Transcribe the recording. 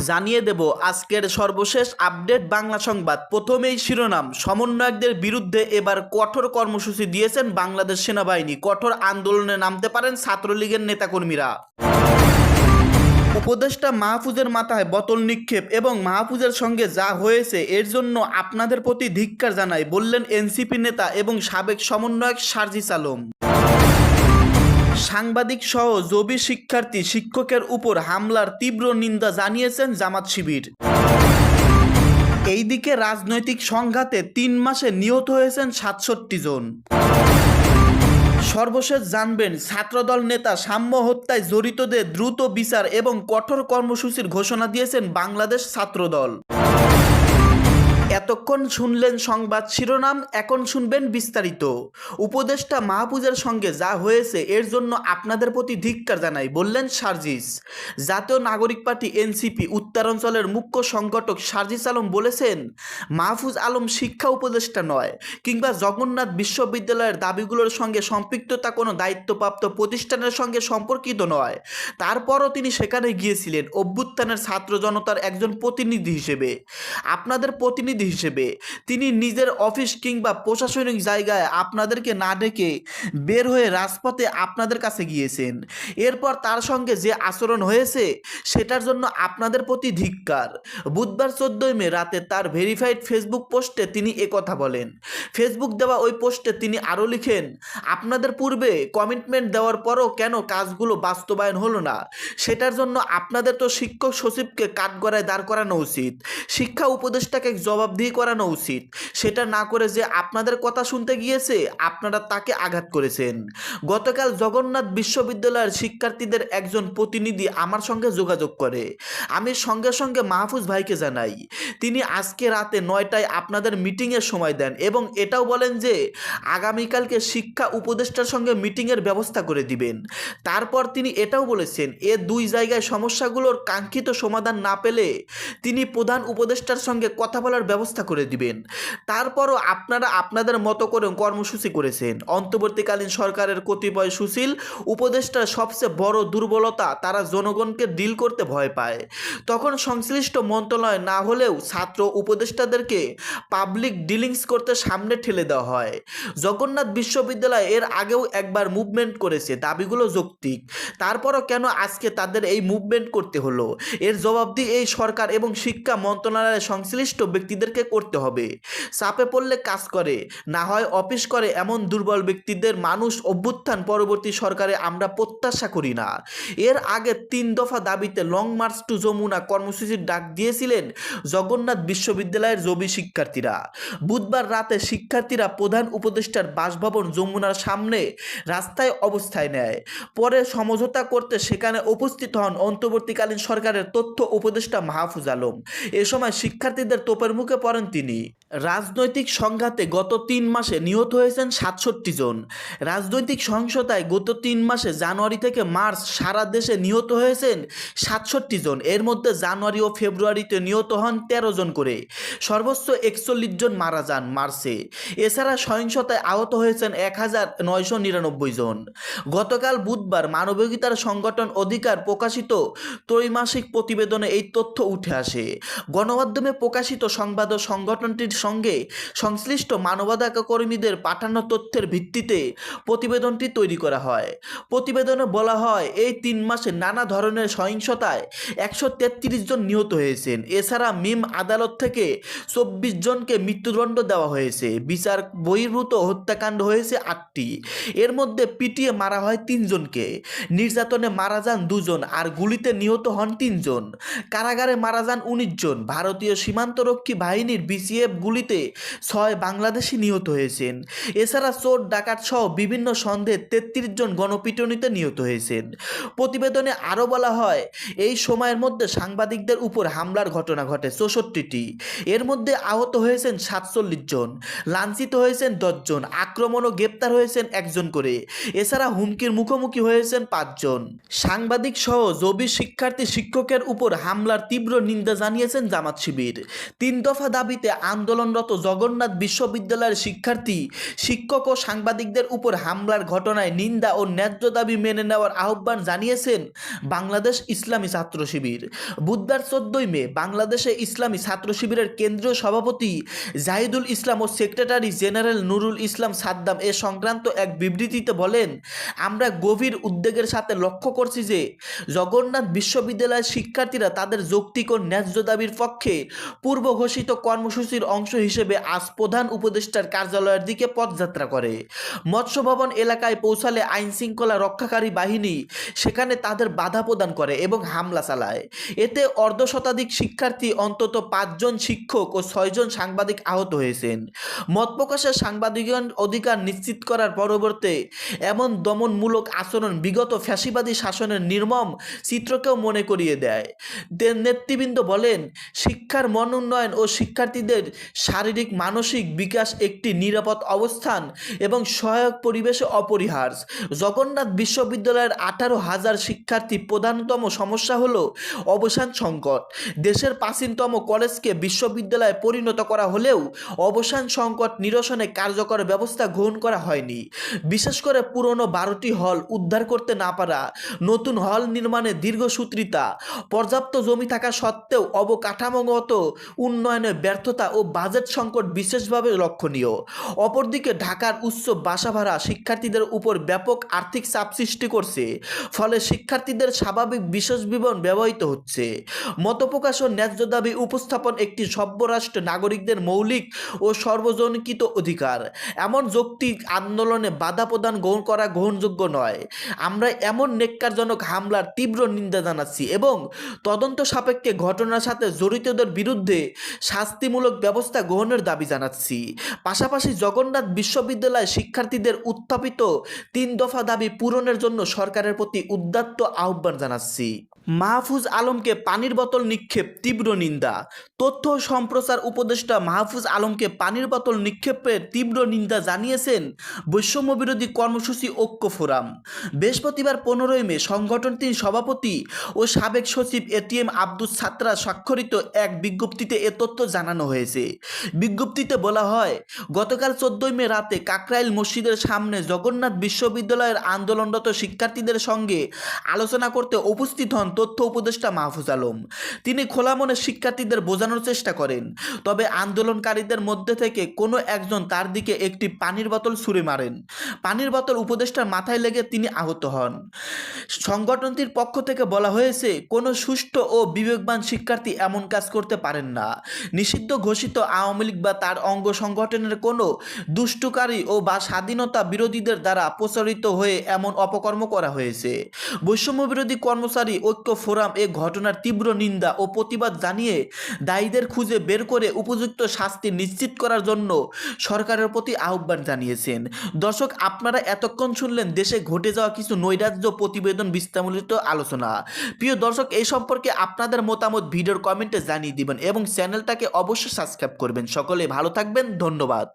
জানিয়ে দেব আজকের সর্বশেষ আপডেট বাংলা সংবাদ। প্রথমেই শিরোনাম, সমন্বয়কদের বিরুদ্ধে এবার কঠোর কর্মসূচি দিয়েছেন বাংলাদেশ সেনাবাহিনী। কঠোর আন্দোলনে নামতে পারেন ছাত্রলীগের নেতাকর্মীরা। উপদেষ্টা মাহফুজের মাথায় বোতল নিক্ষেপ এবং মাহফুজের সঙ্গে যা হয়েছে এর জন্য আপনাদের প্রতি ধিক্কার জানাই, বললেন এনসিপি নেতা এবং সাবেক সমন্বয়ক সার্জিস আলম। সাংবাদিক সহ জবি শিক্ষার্থী শিক্ষকের উপর হামলার তীব্র নিন্দা জানিয়েছেন জামাত শিবির। এইদিকে রাজনৈতিক সংঘাতে ৩ মাসে নিহত হয়েছেন ৬৭ জন। সর্বশেষ জানবেন, ছাত্রদল নেতা সাম্য হত্যায় জড়িতদের দ্রুত বিচার এবং কঠোর কর্মসূচির ঘোষণা দিয়েছেন বাংলাদেশ ছাত্রদল। এতক্ষণ শুনলেন সংবাদ শিরোনাম, এখন শুনবেন বিস্তারিত। উপদেষ্টা মাহফুজের সঙ্গে যা হয়েছে এর জন্য আপনাদের প্রতি ধিক্কার জানাই, বললেন সার্জিস। জাতীয় নাগরিক পার্টি এনসিপি উত্তরাঞ্চলের মুখ্য সংগঠক সার্জিস আলম বলেছেন, মাহফুজ আলম শিক্ষা উপদেষ্টা নয় কিংবা জগন্নাথ বিশ্ববিদ্যালয়ের দাবিগুলোর সঙ্গে সম্পৃক্ততা কোনো দায়িত্বপ্রাপ্ত প্রতিষ্ঠানের সঙ্গে সম্পর্কিত নয়। তারপরও তিনি সেখানে গিয়েছিলেন অভ্যুত্থানের ছাত্র জনতার একজন প্রতিনিধি হিসেবে। আপনাদের প্রতিনিধি হিসেবে তিনি নিজের অফিস কিংবা প্রশাসনিক জায়গায় আপনাদেরকে না ডেকে বের হয়ে রাজপথে আপনাদের কাছে গিয়েছেন। এরপর তার সঙ্গে যে আচরণ হয়েছে সেটার জন্য আপনাদের প্রতি ধিক্কার। বুধবার 14 মে রাতে তার ভেরিফাইড ফেসবুক পোস্টে তিনি একথা বলেন। ফেসবুক দেওয়া ওই পোস্টে তিনি আরও লিখেন, আপনাদের পূর্বে কমিটমেন্ট দেওয়ার পরও কেন কাজগুলো বাস্তবায়ন হলো না, সেটার জন্য আপনাদের তো শিক্ষক সচিবকে কাঠগড়ায় দাঁড় করানো উচিত, শিক্ষা উপদেষ্টাকে জবাবদিহি করানো উচিত। সেটা না করে যে আপনাদের কথা শুনতে গিয়েছে আপনারা তাকে আঘাত করেছেন। গতকাল জগন্নাথ বিশ্ববিদ্যালয়ের শিক্ষার্থীদের একজন প্রতিনিধি আমার সঙ্গে যোগাযোগ করে। আমি সঙ্গে সঙ্গে মাহফুজ ভাইকে জানাই। তিনি আজকে রাতে 9টায় আপনাদের মিটিংয়ের সময় দেন এবং এটাও বলেন যে আগামীকালকে শিক্ষা উপদেষ্টার সঙ্গে মিটিংয়ের ব্যবস্থা করে দিবেন। তারপর তিনি এটাও বলেছেন, এ দুই জায়গায় সমস্যাগুলোর কাঙ্ক্ষিত সমাধান না পেলে তিনি প্রধান উপদেষ্টার সঙ্গে কথা বলার ব্যবস্থা করে দিবেন। তারপরও আপনারা আপনাদের মতো করে কর্মসূচি করেছেন। অন্তর্বর্তীকালীন সরকারের কতিপয় সুশীল উপদেষ্টার সবচেয়ে বড় দুর্বলতা, তারা জনগণকে ডিল করতে ভয় পায়। তখন সংশ্লিষ্ট মন্ত্রণালয় না হলেও ছাত্র উপদেষ্টাদেরকে পাবলিক ডিলিংস করতে সামনে ঠেলে দেওয়া হয়। জগন্নাথ বিশ্ববিদ্যালয় এর আগেও একবার মুভমেন্ট করেছে, দাবিগুলো যৌক্তিক। তারপরও কেন আজকে তাদের এই মুভমেন্ট করতে হলো, এর জবাবদিহি এই সরকার এবং শিক্ষা মন্ত্রণালয়ের সংশ্লিষ্ট ব্যক্তিদেরকে করতে হবে। চাপে পড়লে কাজ করে, না হয় অফিস করে এমন দুর্বল ব্যক্তিদের মানুষ অভ্যুত্থান পরবর্তী সরকারে আমরা প্রত্যাশা করি না। এর আগে 3 দফা দাবিতে লং মার্চ টু যমুনা কর্মসূচির ডাক দিয়েছিলেন জগন্নাথ বিশ্ববিদ্যালয়ের জবি শিক্ষার্থীরা। বুধবার রাতে শিক্ষার্থীরা প্রধান উপদেষ্টার বাসভবন যমুনার সামনে রাস্তায় অবস্থায় নেয়। পরে সমঝোতা করতে সেখানে উপস্থিত হন অন্তর্বর্তীকালীন সরকারের তথ্য উপদেষ্টা মাহফুজ আলম। এ সময় শিক্ষার্থীদের তোপের মুখে পড়েন তিনি। রাজনৈতিক সংঘাতে গত 3 মাসে নিহত হয়েছেন ৬৭ জন। রাজনৈতিক সহিংসতায় গত 3 মাসে জানুয়ারি থেকে মার্চ সারা দেশে নিহত হয়েছেন ৬৭ জন। এর মধ্যে জানুয়ারি ও ফেব্রুয়ারিতে নিহত হন 13 জন করে। সর্বোচ্চ 41 জন মারা যান মার্চে। এছাড়া সহিংসতায় আহত হয়েছেন 1999 জন। গতকাল বুধবার মানবাধিকার সংগঠন অধিকার প্রকাশিত ত্রৈমাসিক প্রতিবেদনে এই তথ্য উঠে আসে। গণমাধ্যমে প্রকাশিত সংবাদ ও সংগঠনটির সঙ্গে সংশ্লিষ্ট মানবাধিকার কর্মীদের পাঠানো তথ্যের ভিত্তিতে প্রতিবেদনটি তৈরি করা হয়। প্রতিবেদনে বলা হয়, এই 3 মাসে নানা ধরনের সহিংসতায় 133 জন নিহত হয়েছেন। এছাড়া মিম আদালত থেকে 24 জনকে মৃত্যুদণ্ড দেওয়া হয়েছে। বিচার বহির্ভূত হত্যাকাণ্ড হয়েছে 8টি। এর মধ্যে পিটিয়ে মারা হয় 3 জনকে, নির্যাতনে মারা যান 2 জন আর গুলিতে নিহত হন 3 জন। কারাগারে মারা যান 19 জন। ভারতীয় সীমান্তরক্ষী বাহিনীর বিসিএফ গুলিতে 6 বাংলাদেশি নিহত হয়েছেন। এছাড়া চোর ডাকাত সহ বিভিন্ন সন্দেহে 33 জন গণপিটুনিতে নিহত হয়েছেন। প্রতিবেদনে আরও বলা হয়, এই সময়ের মধ্যে সাংবাদিকদের উপর হামলার ঘটনা ঘটে 64টি। এর মধ্যে আহত হয়েছেন 47 জন, লাঞ্ছিত হয়েছেন 10 জন, আক্রমণ ও গ্রেপ্তার হয়েছেন 1 জন করে। এছাড়া হুমকির মুখোমুখি হয়েছেন 5 জন। সাংবাদিক সহ জবি শিক্ষার্থী শিক্ষকের উপর হামলার তীব্র নিন্দা জানিয়েছেন জামাত শিবির। 3 দফা দফা দাবিতে আন্দোলনরত জগন্নাথ বিশ্ববিদ্যালয়ের শিক্ষার্থী, শিক্ষক ও সাংবাদিকদের উপর হামলার ঘটনায় নিন্দা ও ন্যায্য দাবি মেনে নেওয়ার আহ্বান জানিয়েছেন বাংলাদেশ ইসলামী ছাত্র শিবির। বুধবার 14 মে বাংলাদেশে ইসলামী ছাত্র শিবিরের কেন্দ্রীয় সভাপতি জাহিদুল ইসলাম ও সেক্রেটারি জেনারেল নুরুল ইসলাম সাদ্দাম এ সংক্রান্ত এক বিবৃতিতে বলেন, আমরা গভীর উদ্বেগের সাথে লক্ষ্য করছি যে জগন্নাথ বিশ্ববিদ্যালয়ের শিক্ষার্থীরা তাদের যৌক্তিক ও ন্যায্য দাবির পক্ষে পূর্ব ঘোষিত কর্মসূচির অংশ হিসেবে আজ প্রধান উপদেষ্টার কার্যালয়ের দিকে পদযাত্রা করে। মৎস্য ভবন এলাকায় পৌঁছালে আইন শৃঙ্খলা রক্ষাকারী বাহিনী সেখানে তাদের বাধা প্রদান করে এবং হামলা চালায়। এতে অর্ধশতাধিক শিক্ষার্থী, অন্তত 5 জন শিক্ষক ও 6 জন সাংবাদিক আহত হয়েছেন। মত প্রকাশের সাংবাদিক অধিকার নিশ্চিত করার পরিবর্তে এমন দমনমূলক আচরণ বিগত ফ্যাসিবাদী শাসনের নির্মম চিত্রকেও মনে করিয়ে দেয়। নেতৃবৃন্দ বলেন, শিক্ষার মান উন্নয়ন ও শিক্ষার্থীদের শারীরিক মানসিক বিকাশ একটি নিরাপদ অবস্থান এবং সহায়ক পরিবেশে অপরিহার্য। জগন্নাথ বিশ্ববিদ্যালয়ের 18,000 শিক্ষার্থী প্রধানতম সমস্যা হলো অবসান সংকট। দেশের প্রাচীনতম কলেজকে বিশ্ববিদ্যালয়ে পরিণত করা হলেও অবসান সংকট নিরসনে কার্যকর ব্যবস্থা গ্রহণ করা হয়নি। বিশেষ করে পুরনো 12টি হল উদ্ধার করতে না পারা, নতুন হল নির্মাণে দীর্ঘসূত্রিতা, পর্যাপ্ত জমি থাকা সত্ত্বেও অবকাঠামোগত উন্নয়নে ব্যর্থতা ও বাজেট সংকট বিশেষভাবে লক্ষণীয়। অপরদিকে ঢাকার উচ্চ বাসা ভাড়া শিক্ষার্থীদের উপর ব্যাপক আর্থিক চাপ সৃষ্টি করছে, ফলে শিক্ষার্থীদের স্বাভাবিক বিশেষ বিবরণ ব্যবহৃত হচ্ছে। মতপ্রকাশ ও ন্যায্য দাবি উপস্থাপন একটি সভ্য রাষ্ট্র নাগরিকদের মৌলিক ও সর্বজনকিত অধিকার। এমন যৌক্তিক আন্দোলনে বাধা প্রদান করা গ্রহণযোগ্য নয়। আমরা এমন নেক্কারজনক হামলার তীব্র নিন্দা জানাচ্ছি এবং তদন্ত সাপেক্ষে ঘটনার সাথে জড়িতদের বিরুদ্ধে শাস্তিমূলক ব্যবস্থা গ্রহণের দাবি জানাচ্ছি। পাশাপাশি জগন্নাথ বিশ্ববিদ্যালয় শিক্ষার্থীদের উত্থাপিত 3 দফা দাবি পূরণের জন্য সরকারের প্রতি উদাত্ত আহ্বান জানাচ্ছি। মাহফুজ আলমকে পানির বোতল নিক্ষেপ, তীব্র নিন্দা। তথ্য ও সম্প্রচার উপদেষ্টা মাহফুজ আলমকে পানির বোতল নিক্ষেপের তীব্র নিন্দা জানিয়েছেন বৈষম্য বিরোধী কর্মসূচি ঐক্য ফোরাম। বৃহস্পতিবার 15 মে সংগঠনটির সভাপতি ও সাবেক সচিব এটিএম আব্দুস সাত্তার স্বাক্ষরিত এক বিজ্ঞপ্তিতে এ তথ্য জানানো হয়েছে। বিজ্ঞপ্তিতে বলা হয়, গতকাল 14 মে রাতে কাকরাইল মসজিদের সামনে জগন্নাথ বিশ্ববিদ্যালয়ের আন্দোলনরত শিক্ষার্থীদের সঙ্গে আলোচনা করতে উপস্থিত হন তথ্য উপদেষ্টা মাহফুজ আলম। তিনি খোলা মনে শিক্ষার্থীদের বোঝানোর চেষ্টা করেন, তবে আন্দোলনকারীদের মধ্যে থেকে কোনো একজন তার দিকে একটি পানির বোতল ছুঁড়ে মারেন। পানির বোতল উপদেষ্টার মাথায় লেগে তিনি আহত হন। সংগঠনটির পক্ষ থেকে বলা হয়েছে, কোনো সুষ্ঠু ও বিবেকবান শিক্ষার্থী এমন কাজ করতে পারেন না। নিষিদ্ধ ঘোষিত আওয়ামী লীগ বা তার অঙ্গ সংগঠনের কোনো দুষ্টুকারী ও বা স্বাধীনতা বিরোধীদের দ্বারা প্রচারিত হয়ে এমন অপকর্ম করা হয়েছে। বৈষম্য বিরোধী কর্মচারী ঐক্য ফোরাম এ ঘটনার তীব্র নিন্দা ও প্রতিবাদ জানিয়ে দায়ীদের খুঁজে বের করে উপযুক্ত শাস্তি নিশ্চিত করার জন্য সরকারের প্রতি আহ্বান জানিয়েছেন। দর্শক, আপনারা এতক্ষণ শুনলেন দেশে ঘটে যাওয়া কিছু নৈরাজ্য প্রতিবেদন বিস্তারিত আলোচনা। প্রিয় দর্শক, এই সম্পর্কে আপনাদের মতামত ভিডিওর কমেন্টে জানিয়ে দিবেন এবং চ্যানেলটাকে অবশ্যই সাবস্ক্রাইব করবেন। সকলে ভালো থাকবেন, ধন্যবাদ।